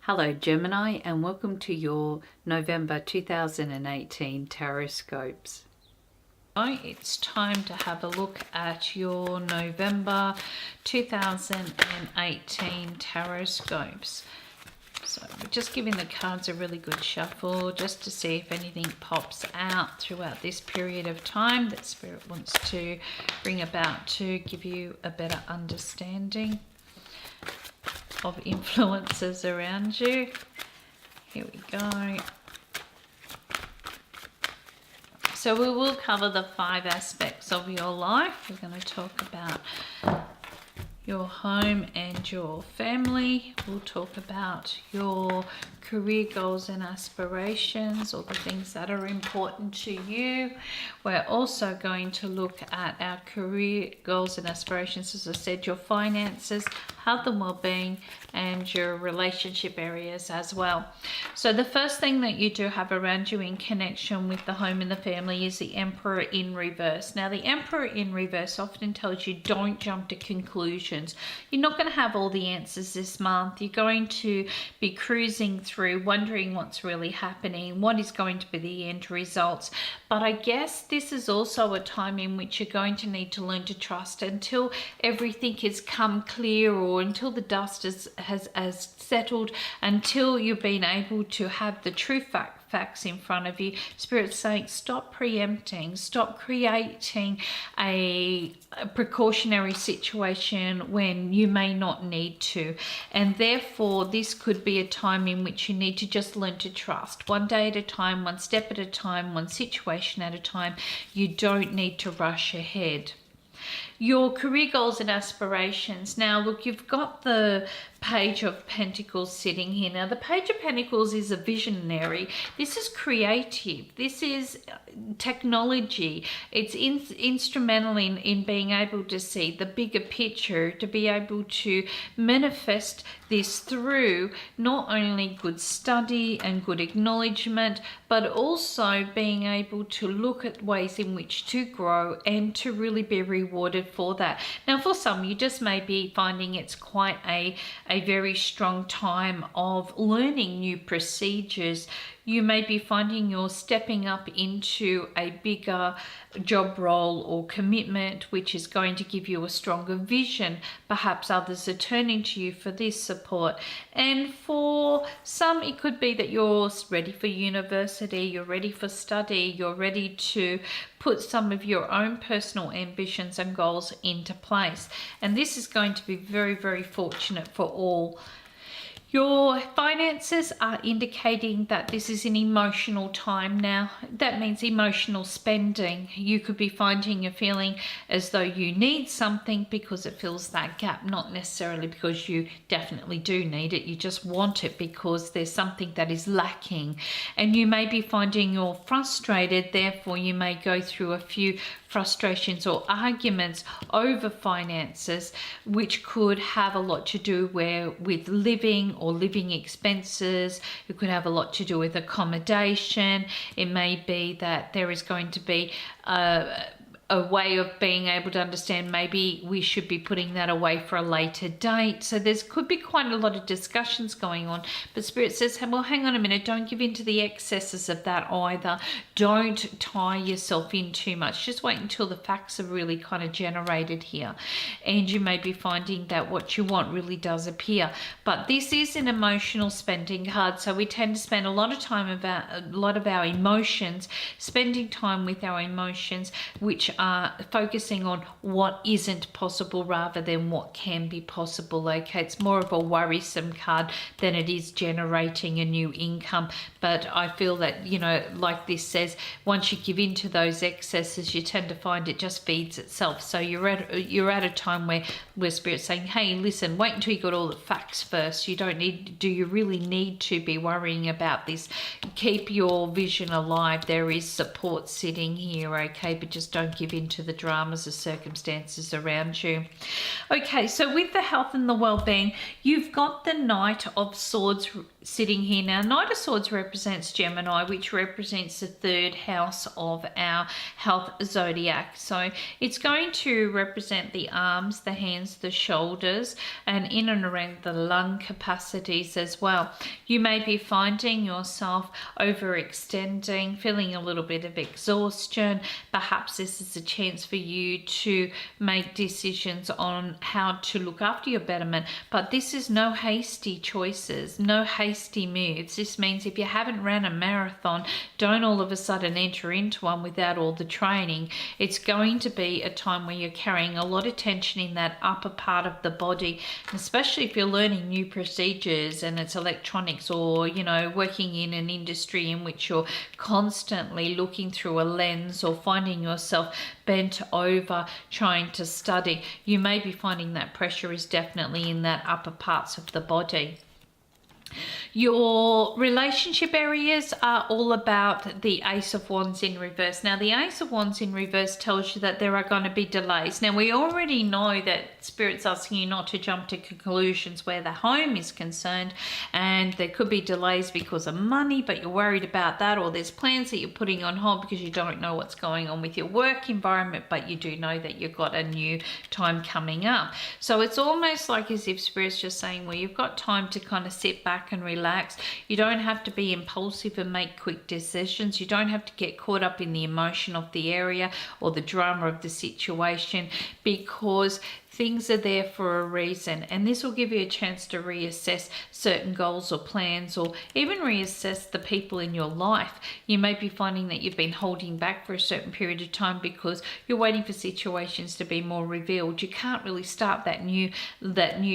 Hello Gemini, and welcome to your November 2018 Tarotscopes. It's time to have a look at your November 2018 Tarotscopes. So we're just giving the cards a really good shuffle just to see if anything pops out throughout this period of time that Spirit wants to bring about to give you a better understanding of influences around you. Here we go. So we will cover the 5 aspects of your life. We're going to talk about your home and your family. We'll talk about your career goals and aspirations, or the things that are important to you. We're also going to look at our career goals and aspirations, as I said, your finances, health and well-being, and your relationship areas as well. So the first thing that you do have around you in connection with the home and the family is the Emperor in reverse. Now, the Emperor in reverse often tells you don't jump to conclusions. You're not going to have all the answers this month. You're going to be cruising through, wondering what's really happening, what is going to be the end results. But I guess this is also a time in which you're going to need to learn to trust until everything has come clear, or until the dust has settled, until you've been able to have the true facts in front of you. Spirit's saying stop preempting, stop creating a precautionary situation when you may not need to. And therefore this could be a time in which you need to just learn to trust, one day at a time, one step at a time, one situation at a time. You don't need to rush ahead. Your career goals and aspirations. Now look, you've got the Page of Pentacles sitting here. Now the Page of Pentacles is a visionary. This is creative. This is technology. It's instrumental in being able to see the bigger picture, to be able to manifest this through not only good study and good acknowledgement, but also being able to look at ways in which to grow and to really be rewarded for that. Now for some, you just may be finding it's quite a very strong time of learning new procedures. You may be finding you're stepping up into a bigger job role or commitment, which is going to give you a stronger vision. Perhaps others are turning to you for this support. And for some, it could be that you're ready for university, you're ready for study, you're ready to put some of your own personal ambitions and goals into place. And this is going to be very, very fortunate for all. Your finances are indicating that this is an emotional time now. That means emotional spending. You could be finding you're feeling as though you need something because it fills that gap, not necessarily because you definitely do need it. You just want it because there's something that is lacking. And you may be finding you're frustrated, therefore you may go through a few frustrations or arguments over finances, which could have a lot to do with living or living expenses. It could have a lot to do with accommodation. It may be that there is going to be a way of being able to understand maybe we should be putting that away for a later date. So there's could be quite a lot of discussions going on, but Spirit says, well, hang on a minute, don't give in to the excesses of that either. Don't tie yourself in too much. Just wait until the facts are really kind of generated here, and you may be finding that what you want really does appear. But this is an emotional spending card, so we tend to spend a lot of time about a lot of our emotions, spending time with our emotions, which are focusing on what isn't possible rather than what can be possible. Okay, it's more of a worrisome card than it is generating a new income. But I feel that, you know, like this says, once you give in to those excesses, you tend to find it just feeds itself. So you're at a time where Spirit's saying, hey, listen, wait until you got all the facts first. You don't need, do you really need to be worrying about this? Keep your vision alive. There is support sitting here, okay, but just don't give into the dramas of circumstances around you. Okay, so with the health and the well-being, you've got the Knight of Swords sitting here now. Knight of Swords represents Gemini, which represents the third house of our health zodiac. So it's going to represent the arms, the hands, the shoulders, and in and around the lung capacities as well. You may be finding yourself overextending, feeling a little bit of exhaustion. Perhaps this is a chance for you to make decisions on how to look after your betterment, but this is no hasty choices, no hasty moves. This means if you haven't ran a marathon, don't all of a sudden enter into one without all the training. It's going to be a time where you're carrying a lot of tension in that upper part of the body, especially if you're learning new procedures and it's electronics, or you know, working in an industry in which you're constantly looking through a lens or finding yourself bent over trying to study. You may be finding that pressure is definitely in that upper parts of the body. Your relationship areas are all about the Ace of Wands in reverse. Now, the Ace of Wands in reverse tells you that there are going to be delays. Now, we already know that Spirit's asking you not to jump to conclusions where the home is concerned, and there could be delays because of money, but you're worried about that, or there's plans that you're putting on hold because you don't know what's going on with your work environment, but you do know that you've got a new time coming up. So it's almost like as if Spirit's just saying, well, you've got time to kind of sit back and relax. You don't have to be impulsive and make quick decisions. You don't have to get caught up in the emotion of the area or the drama of the situation, because things are there for a reason, and this will give you a chance to reassess certain goals or plans, or even reassess the people in your life. You may be finding that you've been holding back for a certain period of time because you're waiting for situations to be more revealed. You can't really start that new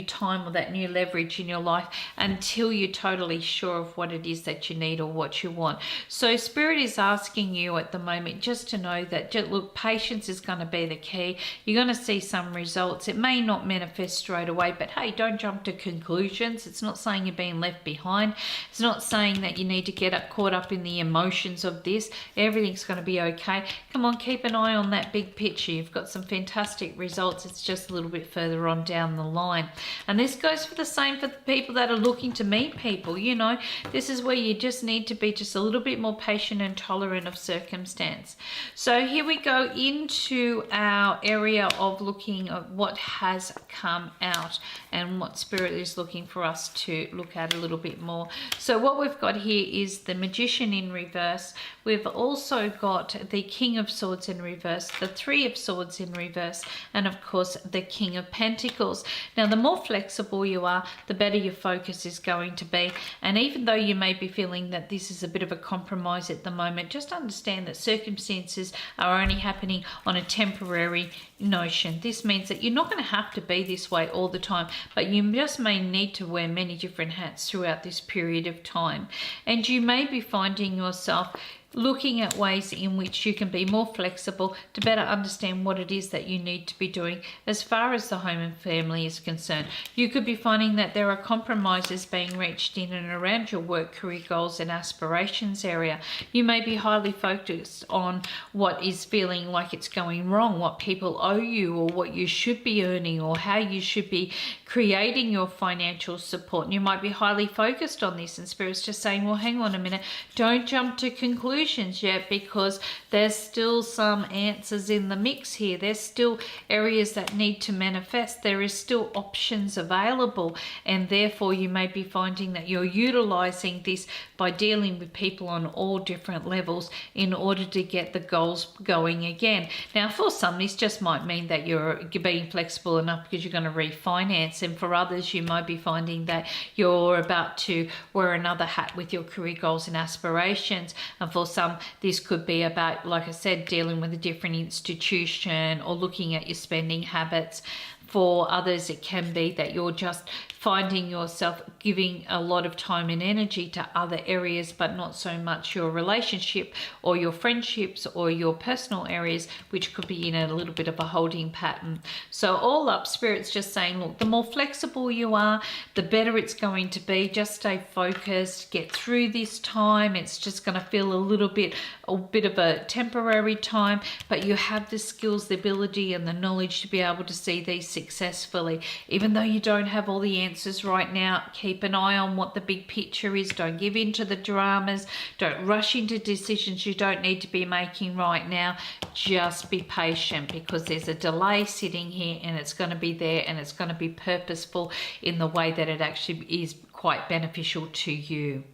time or that new leverage in your life until you're totally sure of what it is that you need or what you want. So Spirit is asking you at the moment just to know that, look, patience is going to be the key. You're going to see some results. It may not manifest straight away, but hey, don't jump to conclusions. It's not saying you're being left behind. It's not saying that you need to get caught up in the emotions of this. Everything's going to be okay. Come on, keep an eye on that big picture. You've got some fantastic results. It's just a little bit further on down the line. And this goes for the same for the people that are looking to meet people. You know, this is where you just need to be just a little bit more patient and tolerant of circumstance. So here we go into our area of looking at what has come out and what Spirit is looking for us to look at a little bit more. So what we've got here is the Magician in reverse. We've also got the King of Swords in reverse, the Three of Swords in reverse, and of course the King of Pentacles. Now, the more flexible you are, the better your focus is going to be. And even though you may be feeling that this is a bit of a compromise at the moment, just understand that circumstances are only happening on a temporary notion. This means that you're not going to have to be this way all the time, but you just may need to wear many different hats throughout this period of time. And you may be finding yourself looking at ways in which you can be more flexible to better understand what it is that you need to be doing as far as the home and family is concerned. You could be finding that there are compromises being reached in and around your work, career goals and aspirations area. You may be highly focused on what is feeling like it's going wrong, what people owe you, or what you should be earning, or how you should be creating your financial support. And you might be highly focused on this, and Spirit's just saying, well, hang on a minute, don't jump to conclusions yet, because there's still some answers in the mix here. There's still areas that need to manifest. There is still options available, and therefore you may be finding that you're utilizing this by dealing with people on all different levels in order to get the goals going again. Now, for some, this just might mean that you're being flexible enough because you're going to refinance, and for others you might be finding that you're about to wear another hat with your career goals and aspirations. And for some, this could be about, like I said, dealing with a different institution or looking at your spending habits. For others, it can be that you're just finding yourself giving a lot of time and energy to other areas, but not so much your relationship or your friendships or your personal areas, which could be in a little bit of a holding pattern. So all up, Spirit's just saying, look, the more flexible you are, the better it's going to be. Just stay focused, get through this time. It's just going to feel a bit of a temporary time, but you have the skills, the ability and the knowledge to be able to see these successfully. Even though you don't have all the answers right now, keep an eye on what the big picture is. Don't give in to the dramas. Don't rush into decisions you don't need to be making right now. Just be patient, because there's a delay sitting here, and it's going to be there, and it's going to be purposeful in the way that it actually is quite beneficial to you.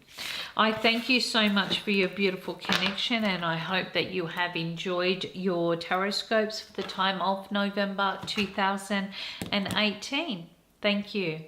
I thank you so much for your beautiful connection, and I hope that you have enjoyed your Tarotscopes for the time of November 2018. Thank you.